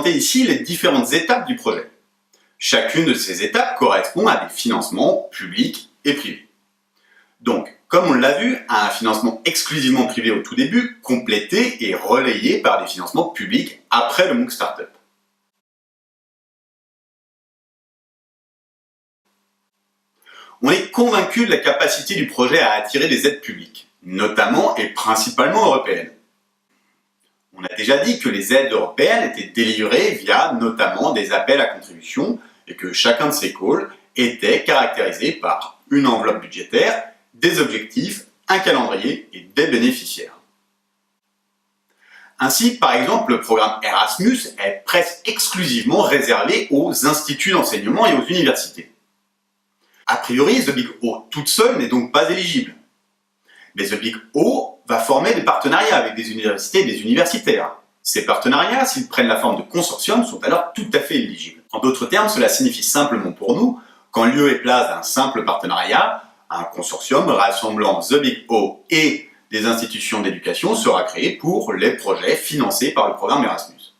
présenter ici les différentes étapes du projet. Chacune de ces étapes correspond à des financements publics et privés. Donc, comme on l'a vu, un financement exclusivement privé au tout début, complété et relayé par des financements publics après le MOOC Startup. On est convaincu de la capacité du projet à attirer des aides publiques, notamment et principalement européennes. On a déjà dit que les aides européennes étaient délivrées via notamment des appels à contribution et que chacun de ces calls était caractérisé par une enveloppe budgétaire, des objectifs, un calendrier et des bénéficiaires. Ainsi, par exemple, le programme Erasmus est presque exclusivement réservé aux instituts d'enseignement et aux universités. A priori, The Big O toute seule n'est donc pas éligible. Mais The Big O va former des partenariats avec des universités et des universitaires. Ces partenariats, s'ils prennent la forme de consortiums, sont alors tout à fait éligibles. En d'autres termes, cela signifie simplement pour nous qu'en lieu et place d'un simple partenariat, un consortium rassemblant The Big O et des institutions d'éducation sera créé pour les projets financés par le programme Erasmus.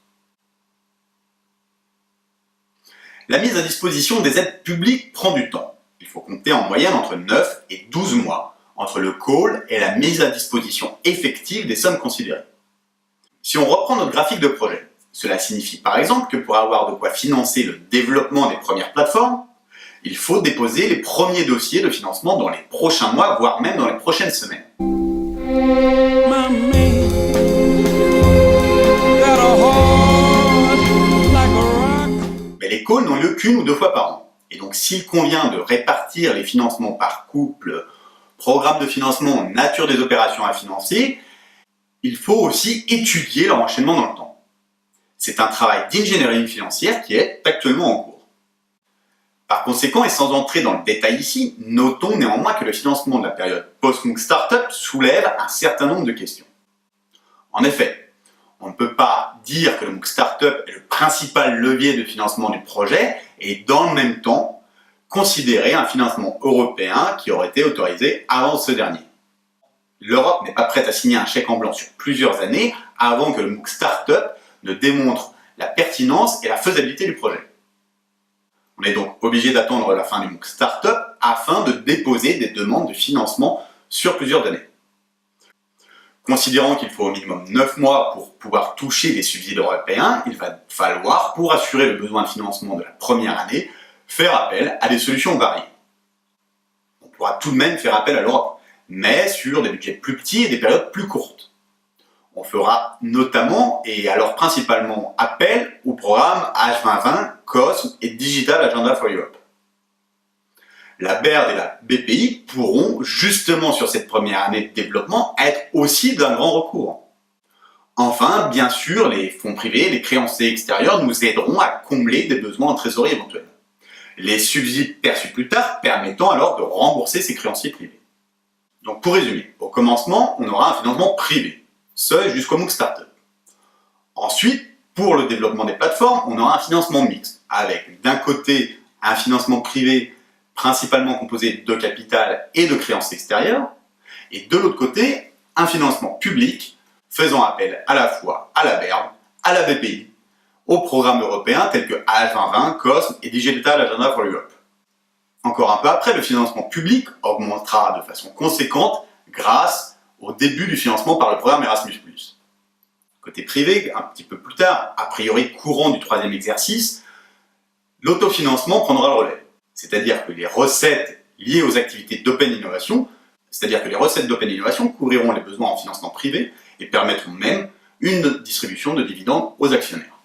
La mise à disposition des aides publiques prend du temps. Il faut compter en moyenne entre 9 et 12 mois entre le call et la mise à disposition effective des sommes considérées. Si on reprend notre graphique de projet, cela signifie par exemple que pour avoir de quoi financer le développement des premières plateformes, il faut déposer les premiers dossiers de financement dans les prochains mois, voire même dans les prochaines semaines. Mais les calls n'ont lieu qu'une ou deux fois par an. Et donc s'il convient de répartir les financements par couple, programme de financement, nature des opérations à financer, il faut aussi étudier leur enchaînement dans le temps. C'est un travail d'ingénierie financière qui est actuellement en cours. Par conséquent, et sans entrer dans le détail ici, notons néanmoins que le financement de la période post-MOOC Startup soulève un certain nombre de questions. En effet, on ne peut pas dire que le MOOC Startup est le principal levier de financement du projet et dans le même temps considérer un financement européen qui aurait été autorisé avant ce dernier. L'Europe n'est pas prête à signer un chèque en blanc sur plusieurs années avant que le MOOC Startup ne démontre la pertinence et la faisabilité du projet. On est donc obligé d'attendre la fin du MOOC Startup afin de déposer des demandes de financement sur plusieurs années. Considérant qu'il faut au minimum 9 mois pour pouvoir toucher des subsides européens, il va falloir, pour assurer le besoin de financement de la première année, faire appel à des solutions variées. On pourra tout de même faire appel à l'Europe, mais sur des budgets plus petits et des périodes plus courtes. On fera notamment, et alors principalement, appel au programme H2020, COSME et Digital Agenda for Europe. La BERD et la BPI pourront, justement sur cette première année de développement, être aussi d'un grand recours. Enfin, bien sûr, les fonds privés, les créanciers extérieurs nous aideront à combler des besoins en trésorerie éventuels. Les subsides perçus plus tard permettant alors de rembourser ces créanciers privés. Donc pour résumer, au commencement, on aura un financement privé, ce jusqu'au MOOC Startup. Ensuite, pour le développement des plateformes, on aura un financement mixte, avec d'un côté un financement privé principalement composé de capital et de créances extérieures, et de l'autre côté, un financement public faisant appel à la fois à la BERD, à la BPI, aux programmes européens tels que H2020, COSME et Digital Agenda for Europe. Encore un peu après, le financement public augmentera de façon conséquente grâce au début du financement par le programme Erasmus+. Côté privé, un petit peu plus tard, a priori courant du troisième exercice, l'autofinancement prendra le relais. C'est-à-dire que les recettes liées aux activités d'Open Innovation, couvriront les besoins en financement privé et permettront même une distribution de dividendes aux actionnaires.